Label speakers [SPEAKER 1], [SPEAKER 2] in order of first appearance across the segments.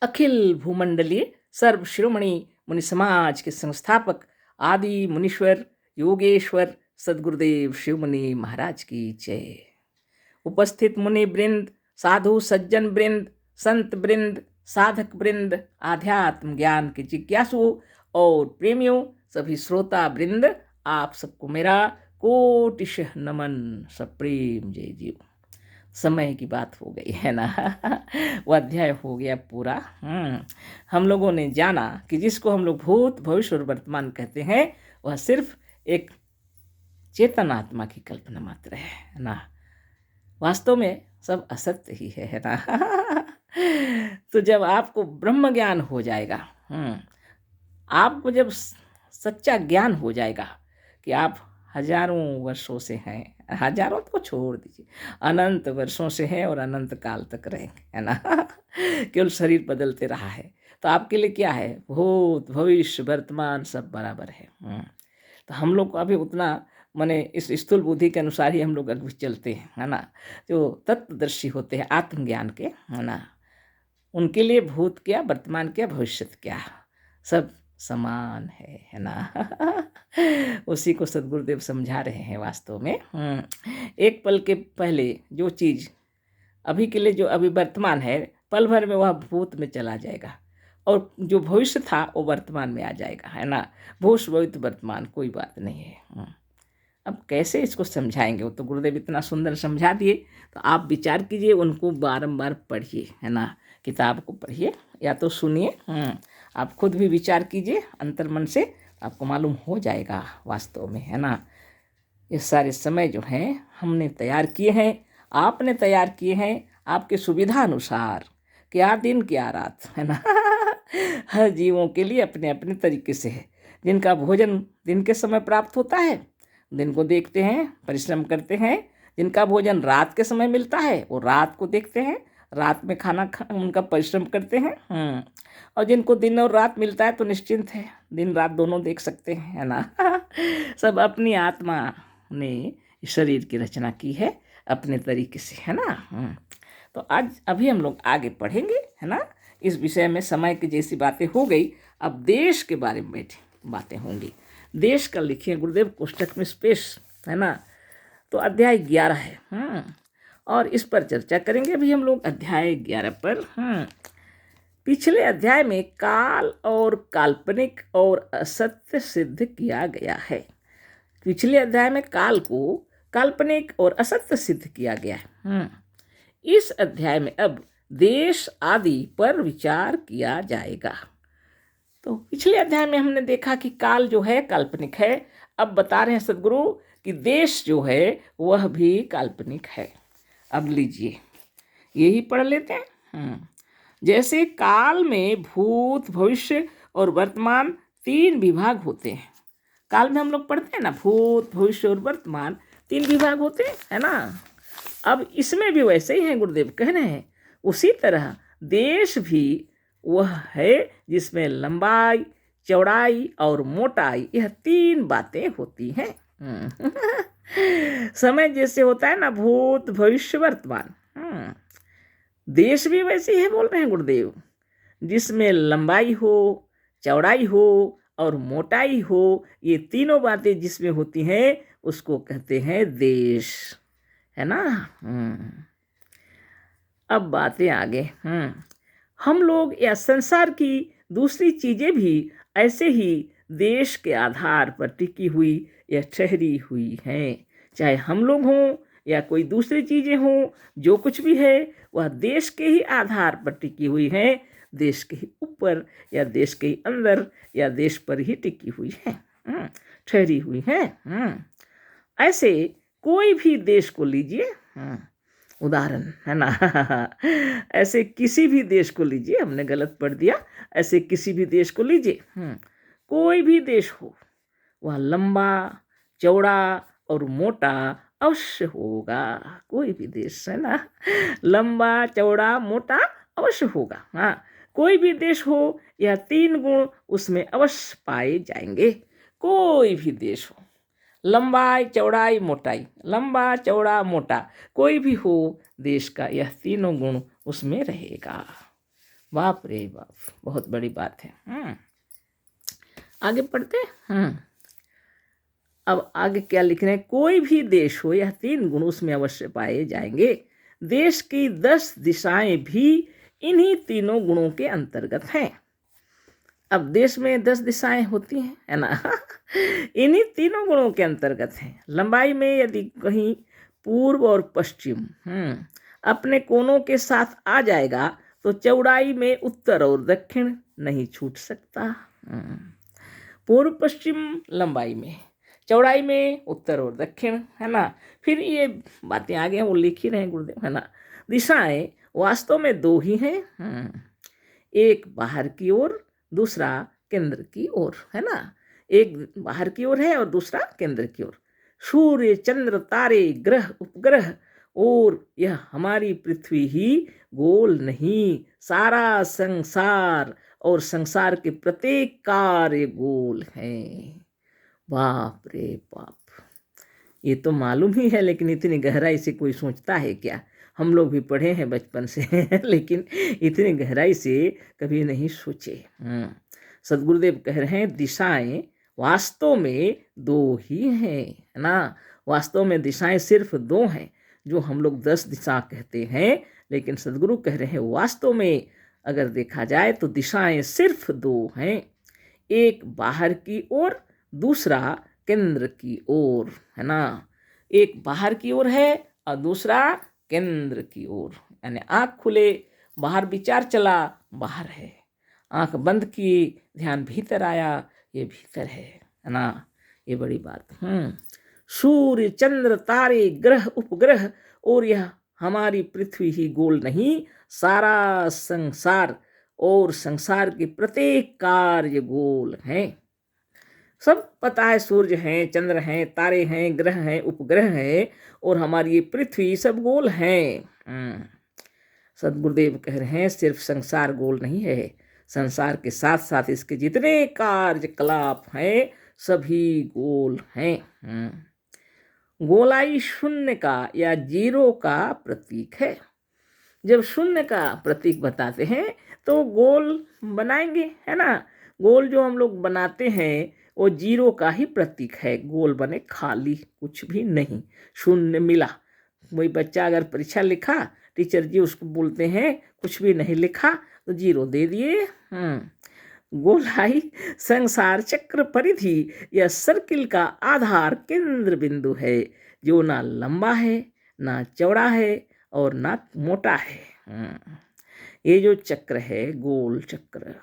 [SPEAKER 1] अखिल भूमंडलीय सर्व शिरोमणि मुनि समाज के संस्थापक आदि मुनीश्वर योगेश्वर सदगुरुदेव शिव मुनि महाराज की जय। उपस्थित मुनि वृंद, साधु सज्जन वृंद, संत वृंद, साधक वृंद, आध्यात्म ज्ञान के जिज्ञासु और प्रेमियों, सभी श्रोता वृंद, आप सबको मेरा कोटिशः नमन, सप्रेम जय जीव। समय की बात हो गई है ना। वो अध्याय हो गया पूरा। हम लोगों ने जाना कि जिसको हम लोग भूत भविष्य और वर्तमान कहते हैं वह सिर्फ एक चेतन आत्मा की कल्पना मात्र है ना। वास्तव में सब असत्य ही है ना। तो जब आपको ब्रह्म ज्ञान हो जाएगा, आपको जब सच्चा ज्ञान हो जाएगा कि आप हजारों वर्षों से हैं, हजारों को छोड़ दीजिए, अनंत वर्षों से हैं और अनंत काल तक रहेंगे, है ना। केवल शरीर बदलते रहा है तो आपके लिए क्या है, भूत भविष्य वर्तमान सब बराबर है। तो हम लोग को अभी उतना माने इस स्थूल बुद्धि के अनुसार ही हम लोग अभी चलते हैं, है ना। जो तत्वदर्शी होते हैं आत्मज्ञान के, है ना, उनके लिए भूत क्या, वर्तमान क्या, भविष्य क्या, सब समान है ना। उसी को सदगुरुदेव समझा रहे हैं वास्तव में। एक पल के पहले जो चीज़ अभी के लिए, जो अभी वर्तमान है, पल भर में वह भूत में चला जाएगा और जो भविष्य था वो वर्तमान में आ जाएगा, है ना। भूष भविष्य वर्तमान कोई बात नहीं है। अब कैसे इसको समझाएंगे, वो तो गुरुदेव इतना सुंदर समझा दिए। तो आप विचार कीजिए, उनको बारंबार पढ़िए, है ना, किताब को पढ़िए या तो सुनिए। आप खुद भी विचार कीजिए अंतर्मन से, आपको मालूम हो जाएगा वास्तव में, है ना। ये सारे समय जो हैं हमने तैयार किए हैं, आपने तैयार किए हैं आपके सुविधा अनुसार, क्या दिन क्या रात, है ना। हर जीवों के लिए अपने अपने तरीके से है। जिनका भोजन दिन के समय प्राप्त होता है, दिन को देखते हैं, परिश्रम करते हैं। जिनका भोजन रात के समय मिलता है वो रात को देखते हैं, रात में खाना उनका परिश्रम करते हैं। और जिनको दिन और रात मिलता है तो निश्चिंत है, दिन रात दोनों देख सकते हैं, है ना। सब अपनी आत्मा ने शरीर की रचना की है अपने तरीके से, है ना। तो आज अभी हम लोग आगे पढ़ेंगे, है ना, इस विषय में। समय की जैसी बातें हो गई, अब देश के बारे में बातें होंगी। देश का लिखिए गुरुदेव कोष्टक में स्पेस, है ना। तो अध्याय 11 है, और इस पर चर्चा करेंगे अभी हम लोग अध्याय 11 पर। पिछले अध्याय में काल और काल्पनिक और असत्य सिद्ध किया गया है। पिछले अध्याय में काल को काल्पनिक और असत्य सिद्ध किया गया है। इस अध्याय में अब देश आदि पर विचार किया जाएगा। तो पिछले अध्याय में हमने देखा कि काल जो है काल्पनिक है। अब बता रहे हैं सदगुरु कि देश जो है वह भी काल्पनिक है। अब लीजिए यही पढ़ लेते हैं। जैसे काल में भूत भविष्य और वर्तमान 3 विभाग होते हैं। काल में हम लोग पढ़ते हैं ना, भूत भविष्य और वर्तमान 3 विभाग होते हैं, है ना। अब इसमें भी वैसे ही हैं, गुरुदेव कह रहे हैं उसी तरह देश भी वह है जिसमें लंबाई, चौड़ाई और मोटाई, यह 3 बातें होती हैं। समय जैसे होता है ना, भूत भविष्य वर्तमान, देश भी वैसे ही है, बोल रहे हैं गुरुदेव, जिसमें लंबाई हो, चौड़ाई हो और मोटाई हो, ये तीनों बातें जिसमें होती हैं उसको कहते हैं देश, है ना। अब बातें आगे। हम लोग या संसार की दूसरी चीजें भी ऐसे ही देश के आधार पर टिकी हुई या ठहरी हुई हैं। चाहे हम लोग हों या कोई दूसरी चीजें हों, जो कुछ भी है वह देश के ही आधार पर टिकी हुई है, देश के ही ऊपर या देश के ही अंदर या देश पर ही टिकी हुई है, ठहरी हुई है। ऐसे कोई भी देश को लीजिए, उदाहरण, है ना। ऐसे किसी भी देश को लीजिए, हमने गलत पढ़ दिया, ऐसे किसी भी देश को लीजिए, कोई भी देश हो वह लंबा चौड़ा और मोटा अवश्य होगा। कोई भी देश, है ना, लंबा चौड़ा मोटा अवश्य होगा। हाँ, कोई भी देश हो यह 3 गुण उसमें अवश्य पाए जाएंगे। कोई भी देश हो, लंबाई चौड़ाई मोटाई, लंबा चौड़ा मोटा, कोई भी हो देश का, यह तीनों गुण उसमें रहेगा। बाप रे बाप, बहुत बड़ी बात है। आगे पढ़ते हैं। अब आगे क्या लिख रहे हैं, कोई भी देश हो, यह 3 गुण उसमें अवश्य पाए जाएंगे। देश की 10 दिशाएं भी इन्हीं तीनों गुणों के अंतर्गत हैं। अब देश में 10 दिशाएं होती हैं, है ना। इन्हीं तीनों गुणों के अंतर्गत हैं। लंबाई में यदि कहीं पूर्व और पश्चिम अपने कोनों के साथ आ जाएगा तो चौड़ाई में उत्तर और दक्षिण नहीं छूट सकता। पूर्व पश्चिम लंबाई में, चौड़ाई में उत्तर और दक्षिण, है ना। फिर ये बातें आगे हैं, वो लिख ही रहे हैं गुरुदेव, है ना। दिशाएं वास्तव में 2 ही हैं, एक बाहर की ओर, दूसरा केंद्र की ओर, है ना। एक बाहर की ओर है और दूसरा केंद्र की ओर। सूर्य, चंद्र, तारे, ग्रह, उपग्रह और यह हमारी पृथ्वी ही गोल नहीं, सारा संसार और संसार के प्रत्येक कार्य गोल है। बाप रे बाप, ये तो मालूम ही है, लेकिन इतनी गहराई से कोई सोचता है क्या। हम लोग भी पढ़े हैं बचपन से लेकिन इतनी गहराई से कभी नहीं सोचे। सदगुरुदेव कह रहे हैं दिशाएं वास्तव में 2 ही हैं, है ना। वास्तव में दिशाएं सिर्फ 2 हैं, जो हम लोग 10 दिशा कहते हैं, लेकिन सदगुरु कह रहे हैं वास्तव में अगर देखा जाए तो दिशाएं सिर्फ 2 हैं, एक बाहर की ओर, दूसरा केंद्र की ओर, है ना। एक बाहर की ओर है और दूसरा केंद्र की ओर। यानी आँख खुले, बाहर विचार चला, बाहर है। आँख बंद की, ध्यान भीतर आया, ये भीतर है ना। ये बड़ी बात। सूर्य, चंद्र, तारे, ग्रह, उपग्रह और यह हमारी पृथ्वी ही गोल नहीं, सारा संसार और संसार के प्रत्येक कार्य गोल हैं। सब पता है, सूर्य हैं, चंद्र हैं, तारे हैं, ग्रह हैं, उपग्रह हैं और हमारी ये पृथ्वी सब गोल हैं। सदगुरुदेव कह रहे हैं सिर्फ संसार गोल नहीं है, संसार के साथ साथ इसके जितने कार्यकलाप हैं सभी गोल हैं। गोलाई शून्य का या 0 का प्रतीक है। जब शून्य का प्रतीक बताते हैं तो गोल बनाएंगे, है ना। गोल जो हम लोग बनाते हैं वो 0 का ही प्रतीक है। गोल बने खाली, कुछ भी नहीं, शून्य मिला। वही बच्चा अगर परीक्षा लिखा, टीचर जी उसको बोलते हैं कुछ भी नहीं लिखा तो 0 दे दिए। गोलाई संसार चक्र परिधि या सर्किल का आधार केंद्र बिंदु है, जो ना लंबा है, ना चौड़ा है और ना मोटा है। ये जो चक्र है, गोल चक्र,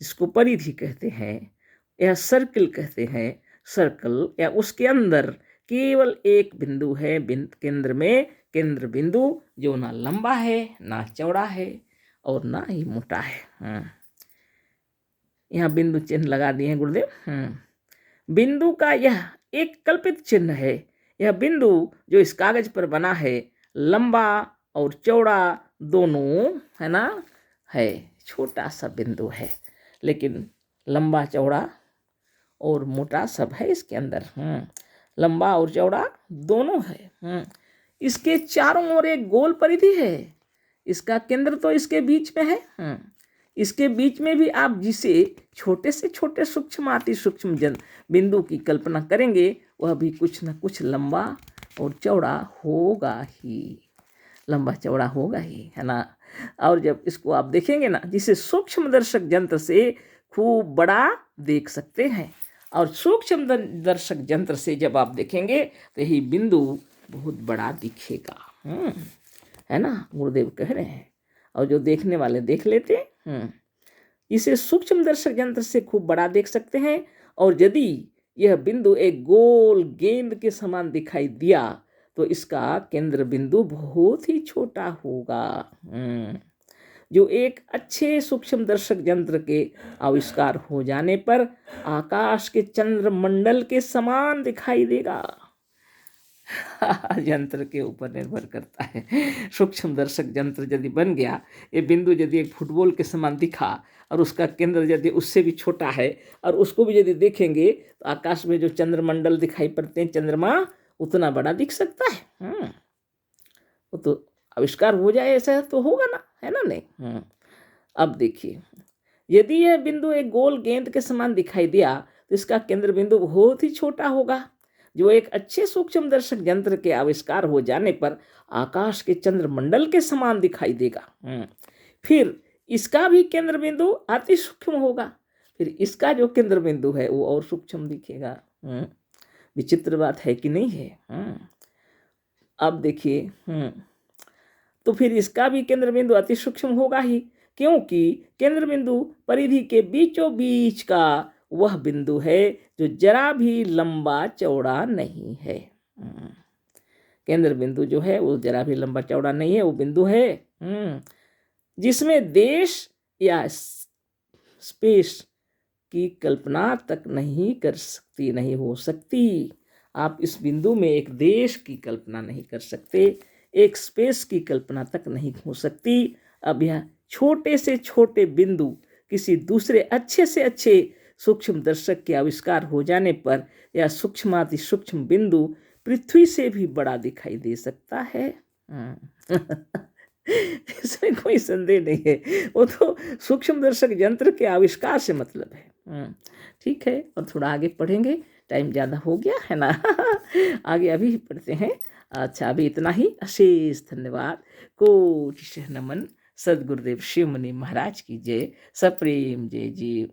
[SPEAKER 1] जिसको परिधि कहते हैं या सर्किल कहते हैं, सर्कल या उसके अंदर केवल एक बिंदु है, केंद्र में केंद्र बिंदु, जो ना लंबा है, ना चौड़ा है और ना ही मोटा है। यहाँ बिंदु चिन्ह लगा दिए हैं गुरुदेव। बिंदु का यह एक कल्पित चिन्ह है। यह बिंदु जो इस कागज पर बना है लंबा और चौड़ा दोनों, है ना, है। छोटा सा बिंदु है लेकिन लंबा चौड़ा और मोटा सब है इसके अंदर। लंबा और चौड़ा दोनों है। इसके चारों ओर एक गोल परिधि है। इसका केंद्र तो इसके बीच में है। इसके बीच में भी आप जिसे छोटे से छोटे सूक्ष्म अति सूक्ष्म बिंदु की कल्पना करेंगे वह भी कुछ न कुछ लंबा और चौड़ा होगा ही, लंबा चौड़ा होगा ही, है ना। और जब इसको आप देखेंगे ना, जिसे सूक्ष्म दर्शक यंत्र से खूब बड़ा देख सकते हैं, और सूक्ष्म दर्शक यंत्र से जब आप देखेंगे तो यही बिंदु बहुत बड़ा दिखेगा, है ना, गुरुदेव कह रहे हैं। और जो देखने वाले देख लेते हैं, इसे सूक्ष्म दर्शक यंत्र से खूब बड़ा देख सकते हैं। और यदि यह बिंदु एक गोल गेंद के समान दिखाई दिया तो इसका केंद्र बिंदु बहुत ही छोटा होगा, जो एक अच्छे सूक्ष्म दर्शक यंत्र के आविष्कार हो जाने पर आकाश के चंद्रमंडल के समान दिखाई देगा। यंत्र के ऊपर निर्भर करता है। सूक्ष्म दर्शक यंत्र यदि बन गया, ये बिंदु यदि एक फुटबॉल के समान दिखा और उसका केंद्र यदि उससे भी छोटा है और उसको भी यदि देखेंगे तो आकाश में जो चंद्रमंडल दिखाई पड़ते हैं, चंद्रमा, उतना बड़ा दिख सकता है। वो तो आविष्कार हो जाए ऐसा तो होगा ना, है ना, नहीं। अब देखिए, यदि यह बिंदु एक गोल गेंद के समान दिखाई दिया तो इसका केंद्र बिंदु बहुत ही छोटा होगा, जो एक अच्छे सूक्ष्म दर्शक यंत्र के आविष्कार हो जाने पर आकाश के चंद्रमंडल के समान दिखाई देगा। फिर इसका भी केंद्र बिंदु अति सूक्ष्म होगा, फिर इसका जो केंद्र बिंदु है वो और सूक्ष्म दिखेगा। विचित्र बात है कि नहीं है? अब देखिए, तो फिर इसका भी केंद्र बिंदु अति सूक्ष्म होगा ही, क्योंकि केंद्र बिंदु परिधि के बीचों बीच का वह बिंदु है जो जरा भी लंबा चौड़ा नहीं है। केंद्र बिंदु जो है वो जरा भी लंबा चौड़ा नहीं है, वो बिंदु है जिसमें देश या स्पेस की कल्पना तक नहीं हो सकती। आप इस बिंदु में एक देश की कल्पना नहीं कर सकते, एक स्पेस की कल्पना तक नहीं हो सकती। अब यह छोटे से छोटे बिंदु किसी दूसरे अच्छे से अच्छे सूक्ष्म दर्शक के आविष्कार हो जाने पर यह सूक्ष्माति सूक्ष्म बिंदु पृथ्वी से भी बड़ा दिखाई दे सकता है। इसमें कोई संदेह नहीं है, वो तो सूक्ष्म दर्शक यंत्र के आविष्कार से मतलब है। ठीक है, और थोड़ा आगे पढ़ेंगे, टाइम ज़्यादा हो गया है ना। आगे अभी पढ़ते हैं। अच्छा, अभी इतना ही। अशेष धन्यवाद। कोटि शह नमन। सदगुरुदेव शिव मुनि महाराज की जय। सप्रेम जय जी।